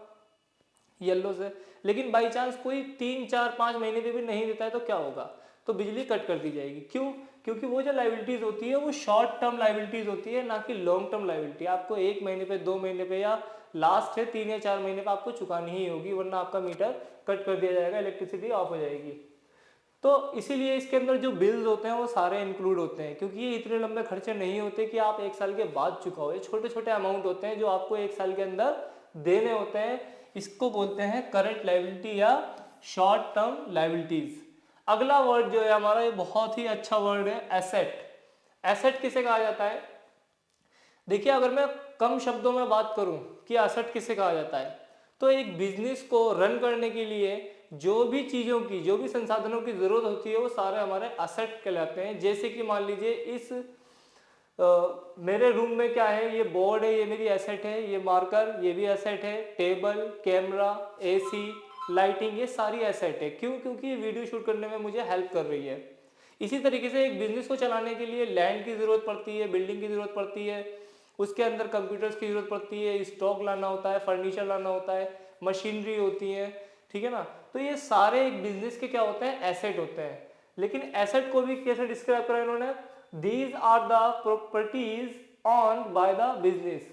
येलो से। लेकिन बाई चांस कोई 3 4 5 महीने पे भी नहीं देता है तो क्या होगा, तो बिजली कट कर दी जाएगी। क्यों? क्योंकि वो जो लाइबिलिटीज होती है वो शॉर्ट टर्म लाइबिलिटीज होती है, ना कि लॉन्ग टर्म लाइबिलिटी। आपको 1 महीने पे, 2 महीने पे, या लास्ट है 3 या 4 महीने पे आपको चुकानी ही होगी, वरना आपका मीटर कट कर दिया जाएगा, इलेक्ट्रिसिटी ऑफ हो जाएगी। तो इसीलिए इसके अंदर जो बिल्स होते हैं वो सारे इंक्लूड होते हैं, क्योंकि ये इतने लंबे खर्चे नहीं होते कि आप एक साल के बाद चुकाओ। ये छोटे छोटे अमाउंट होते हैं जो आपको एक साल के अंदर देने होते हैं। इसको बोलते हैं करंट लायबिलिटी या शॉर्ट टर्म लायबिलिटीज। अगला वर्ड जो है हमारा, ये बहुत ही अच्छा वर्ड है, एसेट। एसेट किसे कहा जाता है? देखिए, अगर मैं कम शब्दों में बात करूं कि एसेट किसे कहा जाता है, तो एक बिजनेस को रन करने के लिए जो भी चीज़ों की, जो भी संसाधनों की ज़रूरत होती है, वो सारे हमारे एसेट कहलाते हैं। जैसे कि मान लीजिए इस मेरे रूम में क्या है, ये बोर्ड है, ये मेरी एसेट है, ये मार्कर, ये भी एसेट है, टेबल, कैमरा, एसी, लाइटिंग, ये सारी एसेट है। क्यों? क्योंकि ये वीडियो शूट करने में मुझे हेल्प कर रही है। इसी तरीके से एक बिजनेस को चलाने के लिए लैंड की ज़रूरत पड़ती है, बिल्डिंग की ज़रूरत पड़ती है, उसके अंदर कंप्यूटर्स की ज़रूरत पड़ती है, स्टॉक लाना होता है, फर्नीचर लाना होता है, मशीनरी होती है, ठीक है ना। तो ये सारे एक बिजनेस के क्या होते हैं, एसेट होते हैं। लेकिन एसेट को भी कैसे डिस्क्राइब करा इन्होंने, these are the properties owned by the business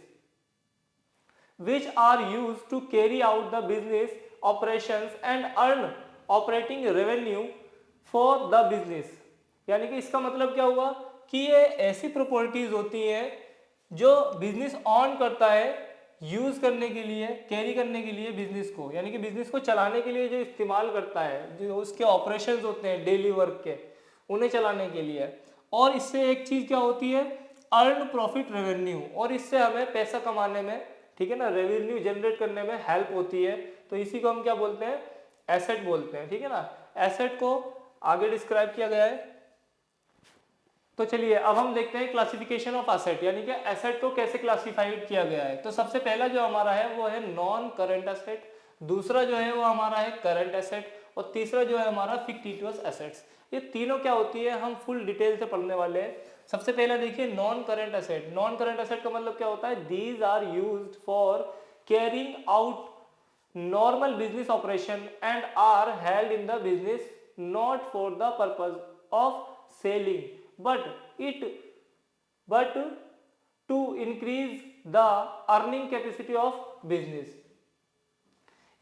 which are used to carry out the business operations and earn operating revenue for the business। यानी कि इसका मतलब क्या हुआ कि ये ऐसी प्रॉपर्टीज होती हैं जो बिजनेस ऑन करता है यूज करने के लिए, कैरी करने के लिए बिजनेस को, यानी कि बिजनेस को चलाने के लिए जो इस्तेमाल करता है, जो उसके ऑपरेशंस होते हैं डेली वर्क के, उन्हें चलाने के लिए। और इससे एक चीज क्या होती है, अर्न प्रॉफिट रेवेन्यू, और इससे हमें पैसा कमाने में, ठीक है ना, रेवेन्यू जनरेट करने में हेल्प होती है। तो इसी को हम क्या बोलते हैं, एसेट बोलते हैं, ठीक है ना। एसेट को आगे डिस्क्राइब किया गया है। तो चलिए अब हम देखते हैं क्लासिफिकेशन ऑफ एसेट, यानी कि एसेट को कैसे क्लासिफाइड किया गया है। तो सबसे पहला जो हमारा है वो है नॉन करंट एसेट, दूसरा जो है वो हमारा है करंट एसेट, और तीसरा जो है हमारा फिक्टिशियस एसेट्स। ये तीनों क्या होती है हम फुल डिटेल से पढ़ने वाले हैं। सबसे पहला देखिए non current asset. Non current asset का मतलब क्या होता है, these are used for carrying out normal business operation and are held in the business not for the purpose of selling but to increase the earning capacity of business।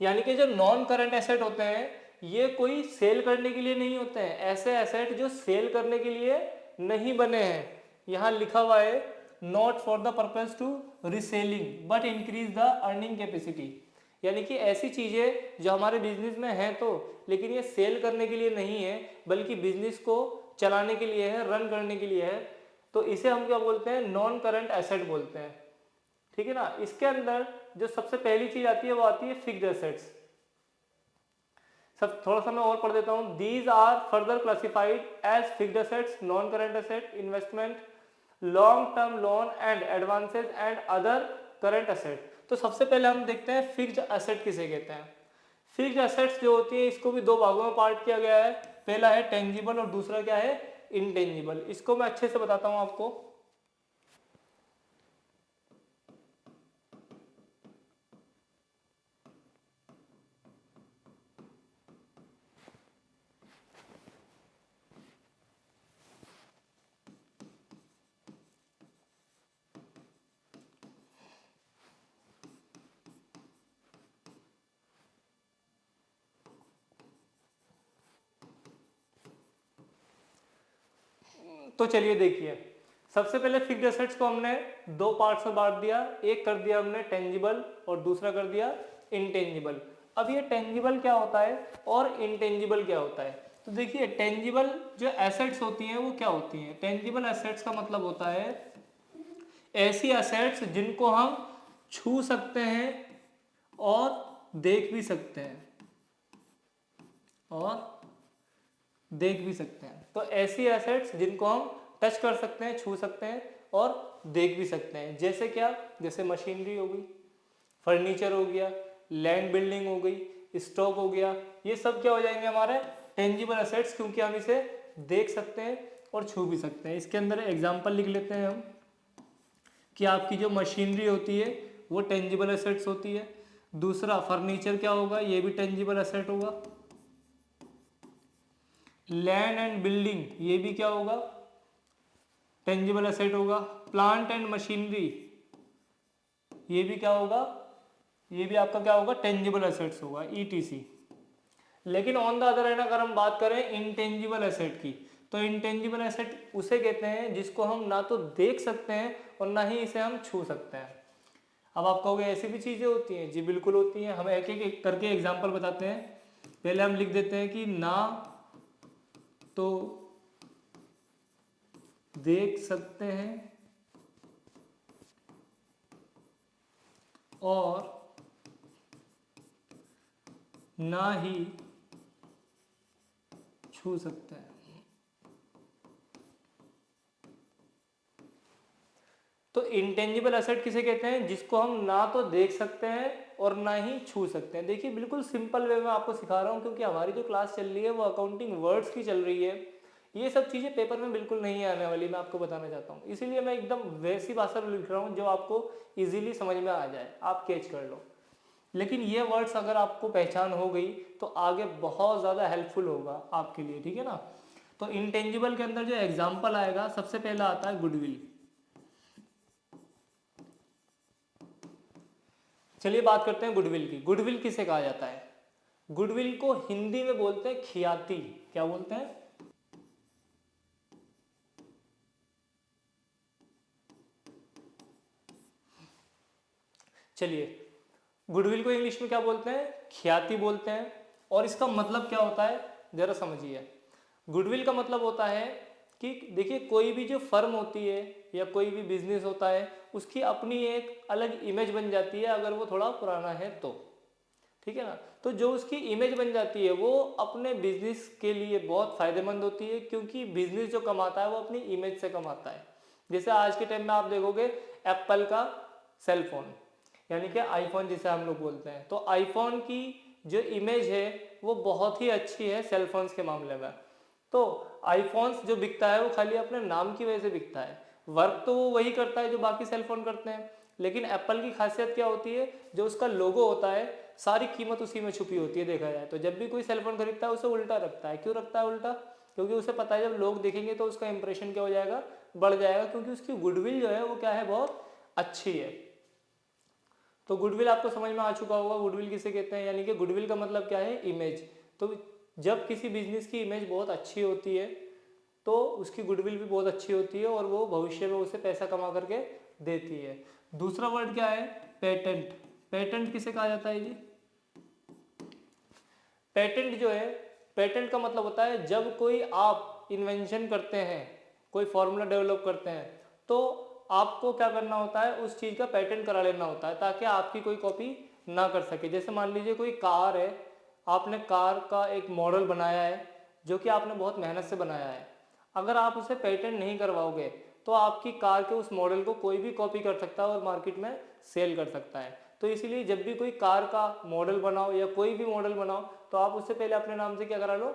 यानी कि जो non current asset होते हैं ये कोई cell करने के लिए नहीं होते हैं, ऐसे एसेट जो सेल करने के लिए नहीं बने हैं। यहाँ लिखा हुआ है not for the purpose to reselling but increase the earning capacity, यानी कि ऐसी चीज़ें जो हमारे बिजनेस में हैं तो, लेकिन ये सेल करने के लिए नहीं है बल्कि बिजनेस को चलाने के लिए है, रन करने के लिए है। तो इसे हम क्या बोलते हैं, नॉन करंट एसेट बोलते हैं, ठीक है ना। इसके अंदर जो सबसे पहली चीज आती है वो आती है फिक्स्ड एसेट्स। सब थोड़ा सा मैं और पढ़ देता हूँ। These are further classified as fixed assets, non current asset, investment, long term loan and advances and other current asset. तो सबसे पहले हम देखते हैं फिक्स्ड एसेट किसे कहते हैं। फिक्स्ड एसेट्स जो होती है इसको भी दो भागों में पार्ट किया गया है, पहला है टेंजिबल और दूसरा क्या है, इनटेंजिबल। इसको मैं अच्छे से बताता हूँ आपको। तो चलिए देखिए, सबसे पहले फिक्स्ड एसेट्स को हमने दो पार्ट्स में बांट दिया, एक कर दिया हमने टेंजिबल और दूसरा कर दिया इनटेंजिबल। अब ये टेंजिबल क्या होता है और इनटेंजिबल क्या होता है, तो देखिए टेंजिबल जो एसेट्स होती हैं वो क्या होती हैं। टेंजिबल एसेट्स का मतलब होता है ऐसी एसेट्स जिनको हम छू सकते हैं और देख भी सकते हैं, तो ऐसी एसेट्स जिनको हम टच कर सकते हैं, छू सकते हैं और देख भी सकते हैं। जैसे क्या, जैसे मशीनरी हो गई, फर्नीचर हो गया, लैंड बिल्डिंग हो गई, स्टॉक हो गया, ये सब क्या हो जाएंगे हमारे टेंजिबल एसेट्स, क्योंकि हम इसे देख सकते हैं और छू भी सकते हैं। इसके अंदर एग्जांपल लिख लेते हैं हम कि आपकी जो मशीनरी होती है वो टेंजिबल एसेट्स होती है। दूसरा फर्नीचर क्या होगा, ये भी टेंजिबल एसेट होगा। लैंड एंड बिल्डिंग ये भी क्या होगा, टेंजिबल एसेट होगा। प्लांट एंड मशीनरी ये भी क्या होगा, ये भी आपका क्या होगा, टेंजिबल एसेट्स होगा, ETC। लेकिन ऑन द अदर हैंड अगर हम बात करें इंटेंजिबल एसेट की, तो इंटेंजिबल एसेट उसे कहते हैं जिसको हम ना तो देख सकते हैं और ना ही इसे हम छू सकते हैं। अब आप कहोगे ऐसी भी चीज़ें होती हैं, जी बिल्कुल होती हैं। हम एक एक करके एग्जाम्पल बताते हैं। पहले हम लिख देते हैं कि ना तो देख सकते हैं और ना ही छू सकते हैं। तो इंटेंजिबल एसेट किसे कहते हैं? जिसको हम ना तो देख सकते हैं और ना ही छू सकते हैं। देखिए बिल्कुल सिंपल वे में आपको सिखा रहा हूँ, क्योंकि हमारी जो क्लास चल रही है वो अकाउंटिंग वर्ड्स की चल रही है। ये सब चीज़ें पेपर में बिल्कुल नहीं आने वाली, मैं आपको बताना चाहता हूँ। इसीलिए मैं एकदम वैसी भाषा में लिख रहा हूँ जो आपको ईजिली समझ में आ जाए, आप कैच कर लो। लेकिन ये वर्ड्स अगर आपको पहचान हो गई तो आगे बहुत ज़्यादा हेल्पफुल होगा आपके लिए, ठीक है ना। तो इंटेंजिबल के अंदर जो एग्जाम्पल आएगा, सबसे पहला आता है गुडविल। चलिए बात करते हैं गुडविल की। गुडविल किसे कहा जाता है? गुडविल को हिंदी में बोलते हैं ख्याति। क्या बोलते हैं? चलिए, गुडविल को इंग्लिश में क्या बोलते हैं? ख्याति बोलते हैं। और इसका मतलब क्या होता है जरा समझिए। गुडविल का मतलब होता है कि देखिए कोई भी जो फर्म होती है या कोई भी बिजनेस होता है, उसकी अपनी एक अलग इमेज बन जाती है अगर वो थोड़ा पुराना है तो, ठीक है ना। तो जो उसकी इमेज बन जाती है वो अपने बिजनेस के लिए बहुत फायदेमंद होती है, क्योंकि बिजनेस जो कमाता है वो अपनी इमेज से कमाता है। जैसे आज के टाइम में आप देखोगे एप्पल का सेल फोन, यानी कि आईफोन जिसे हम लोग बोलते हैं, तो आईफोन की जो इमेज है वो बहुत ही अच्छी है सेल फोन्स के मामले में। तो आईफोन्स जो बिकता है वो खाली अपने नाम की वजह से बिकता है। वर्क तो वो वही करता है जो बाकी सेल फोन करते हैं, लेकिन एप्पल की खासियत क्या होती है? जो उसका लोगो होता है, सारी कीमत उसी में छुपी होती है देखा जाए तो। जब भी कोई सेलफोन खरीदता है उसे उल्टा रखता है। क्यों रखता है उल्टा? क्योंकि उसे पता है जब लोग देखेंगे तो उसका इंप्रेशन क्या हो जाएगा? बढ़ जाएगा, क्योंकि उसकी गुडविल जो है वो क्या है? बहुत अच्छी है। तो गुडविल आपको समझ में आ चुका होगा गुडविल किसे कहते हैं, यानी कि गुडविल का मतलब क्या है? इमेज। तो जब किसी बिजनेस की इमेज बहुत अच्छी होती है तो उसकी गुडविल भी बहुत अच्छी होती है और वो भविष्य में उसे पैसा कमा करके देती है। दूसरा वर्ड क्या है? पेटेंट। पेटेंट किसे कहा जाता है जी? पेटेंट जो है, पेटेंट का मतलब होता है जब कोई आप इन्वेंशन करते हैं, कोई फॉर्मूला डेवलप करते हैं, तो आपको क्या करना होता है? उस चीज़ का पेटेंट करा लेना होता है ताकि आपकी कोई कॉपी ना कर सके। जैसे मान लीजिए कोई कार है, आपने कार का एक मॉडल बनाया है जो कि आपने बहुत मेहनत से बनाया है। अगर आप उसे पेटेंट नहीं करवाओगे तो आपकी कार के उस मॉडल को कोई भी कॉपी कर सकता है और मार्केट में सेल कर सकता है। तो इसीलिए जब भी कोई कार का मॉडल बनाओ या कोई भी मॉडल बनाओ तो आप उससे पहले अपने नाम से क्या करा लो?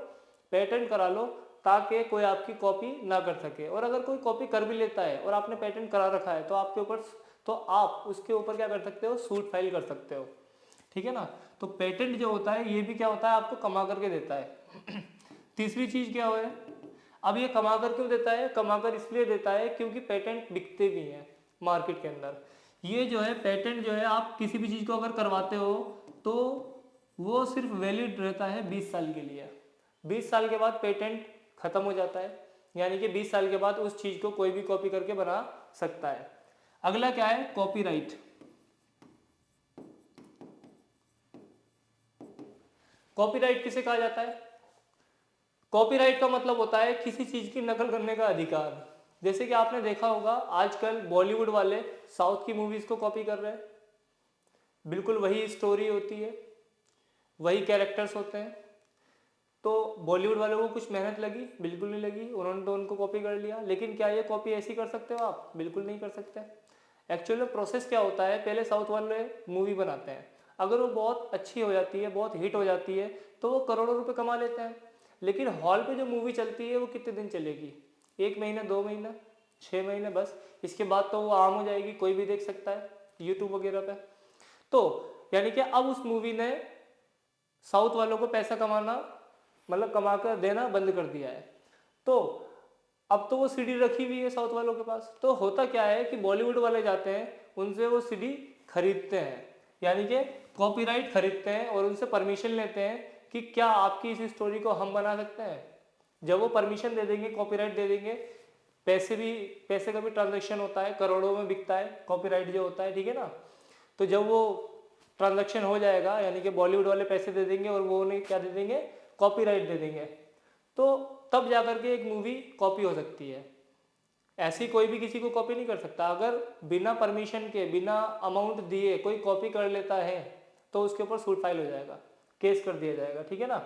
पेटेंट करा लो, ताकि कोई आपकी कॉपी ना कर सके। और अगर कोई कॉपी कर भी लेता है और आपने पेटेंट करा रखा है तो आपके ऊपर, तो आप उसके ऊपर क्या कर सकते हो? सूट फाइल कर सकते हो, ठीक है ना। तो पेटेंट जो होता है ये भी क्या होता है? आपको कमा करके देता है। तीसरी चीज क्या है? अब ये कमा कर क्यों देता है? कमा कर इसलिए देता है क्योंकि पेटेंट बिकते भी हैं मार्केट के अंदर। ये जो है पेटेंट जो है, आप किसी भी चीज़ को अगर करवाते हो तो वो सिर्फ वैलिड रहता है 20 साल के लिए। 20 साल के बाद पेटेंट खत्म हो जाता है, यानी कि 20 साल के बाद उस चीज़ को कोई भी कॉपी करके बना सकता है। अगला क्या है? कॉपीराइट। कॉपीराइट किसे कहा जाता है? कॉपीराइट का मतलब होता है किसी चीज़ की नकल करने का अधिकार। जैसे कि आपने देखा होगा आजकल बॉलीवुड वाले साउथ की मूवीज़ को कॉपी कर रहे हैं। बिल्कुल वही स्टोरी होती है, वही कैरेक्टर्स होते हैं। तो बॉलीवुड वालों को कुछ मेहनत लगी? बिल्कुल नहीं लगी, उन्होंने तो उनको कॉपी कर लिया। लेकिन क्या ये कॉपी ऐसी कर सकते हो आप? बिल्कुल नहीं कर सकते। एक्चुअली प्रोसेस क्या होता है? पहले साउथ वाले मूवी बनाते हैं, अगर वो बहुत अच्छी हो जाती है, बहुत हिट हो जाती है, तो वो करोड़ों रुपए कमा लेते हैं। लेकिन हॉल पे जो मूवी चलती है वो कितने दिन चलेगी? 1 महीना, 2 महीना, 6 महीने, बस। इसके बाद तो वो आम हो जाएगी, कोई भी देख सकता है यूट्यूब वगैरह पे। तो यानी कि अब उस मूवी ने साउथ वालों को पैसा कमाना, मतलब कमा कर देना बंद कर दिया है। तो अब तो वो सीडी रखी हुई है साउथ वालों के पास। तो होता क्या है कि बॉलीवुड वाले जाते हैं, उनसे वो सीडी खरीदते हैं, यानी कि कॉपीराइट खरीदते हैं और उनसे परमिशन लेते हैं कि क्या आपकी इस स्टोरी को हम बना सकते हैं। जब वो परमिशन दे देंगे, कॉपीराइट दे देंगे, पैसे का भी ट्रांजेक्शन होता है, करोड़ों में बिकता है कॉपीराइट जो होता है, ठीक है ना। तो जब वो ट्रांजैक्शन हो जाएगा, यानी कि बॉलीवुड वाले पैसे दे देंगे और वो उन्हें क्या दे देंगे, कॉपीराइट दे देंगे, तो तब जाकर के एक मूवी कॉपी हो सकती है। ऐसी कोई भी किसी को कॉपी नहीं कर सकता। अगर बिना परमिशन के, बिना अमाउंट दिए कोई कॉपी कर लेता है तो उसके ऊपर सूट फाइल हो जाएगा, केस कर दिया जाएगा, ठीक है ना।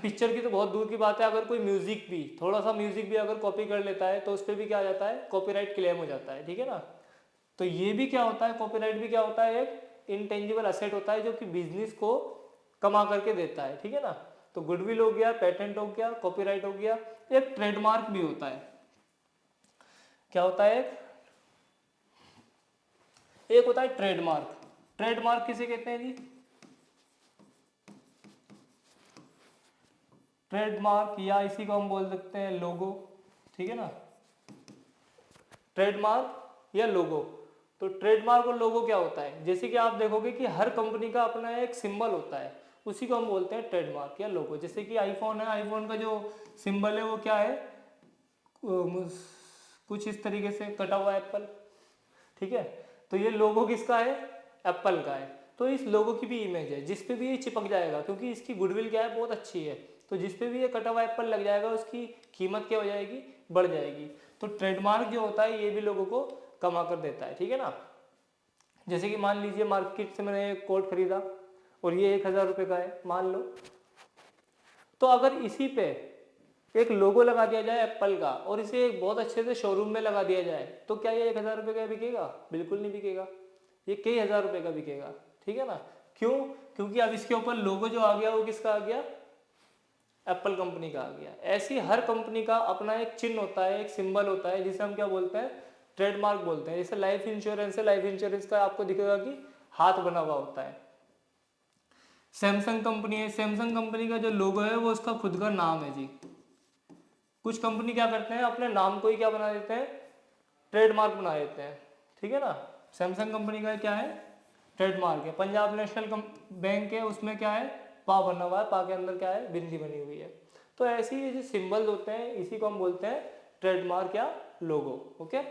पिक्चर की तो बहुत दूर की बात है, अगर कोई म्यूजिक भी, थोड़ा सा म्यूजिक भी अगर कॉपी कर लेता है तो उस पर भी क्या आ जाता है, कॉपीराइट क्लेम हो जाता है, ठीक है ना। तो ये भी क्या होता है, कॉपीराइट भी क्या होता है, एक इंटेंजिबल असेट होता है जो कि बिजनेस को कमा करके देता है, ठीक है ना। तो गुडविल हो गया, पेटेंट हो गया, कॉपीराइट हो गया। एक ट्रेडमार्क भी होता है। क्या होता है, एक होता है ट्रेडमार्क। ट्रेडमार्क किसे कहते हैं जी, ट्रेडमार्क, या इसी को हम बोल सकते हैं लोगो, ठीक है ना, ट्रेडमार्क या लोगो। तो ट्रेडमार्क और लोगो क्या होता है, जैसे कि आप देखोगे कि हर कंपनी का अपना एक सिंबल होता है, उसी को हम बोलते हैं ट्रेडमार्क या लोगो। जैसे कि आईफोन है, आईफोन का जो सिंबल है वो क्या है, कुछ इस तरीके से कटा हुआ एप्पल, ठीक है। तो ये लोगो किसका है, एप्पल का है। तो इस लोगो की भी इमेज है, जिस पे भी ये चिपक जाएगा, क्योंकि इसकी गुडविल क्या है, बहुत अच्छी है, तो जिस पे भी ये कटा हुआ एप्पल लग जाएगा उसकी कीमत क्या हो जाएगी, बढ़ जाएगी। तो ट्रेडमार्क जो होता है ये भी लोगों को कमा कर देता है, ठीक है ना। जैसे कि मान लीजिए मार्केट से मैंने एक कोट खरीदा और ये 1000 रुपये का है मान लो, तो अगर इसी पे एक लोगो लगा दिया जाए एप्पल का और इसे एक बहुत अच्छे से शोरूम में लगा दिया जाए, तो क्या ये 1000 रुपये का बिकेगा, बिल्कुल नहीं बिकेगा, ये कई हजार रुपये का बिकेगा, ठीक है ना। क्यों, क्योंकि अब इसके ऊपर लोगो जो आ गया वो किसका आ गया, एप्पल कंपनी का आ गया। ऐसी हर कंपनी का अपना एक चिन्ह होता है, एक सिंबल होता है, जिसे हम क्या बोलते हैं, ट्रेडमार्क बोलते हैं। जैसे लाइफ इंश्योरेंस है, लाइफ इंश्योरेंस का आपको दिखेगा कि हाथ बना हुआ होता है। सैमसंग कंपनी है, सैमसंग कंपनी का जो लोगो है वो उसका खुद का नाम है जी। कुछ कंपनी क्या करते हैं, अपने नाम को ही क्या बना देते हैं, ट्रेडमार्क बना देते हैं, ठीक है ना। सैमसंग कंपनी का क्या है, ट्रेडमार्क है। पंजाब नेशनल बैंक है, उसमें क्या है, पा बना हुआ है, पा के अंदर क्या है, बिंदी बनी हुई है। तो ऐसे ही जो सिंबल्स होते हैं इसी को हम बोलते हैं ट्रेडमार्क या लोगो, ओके।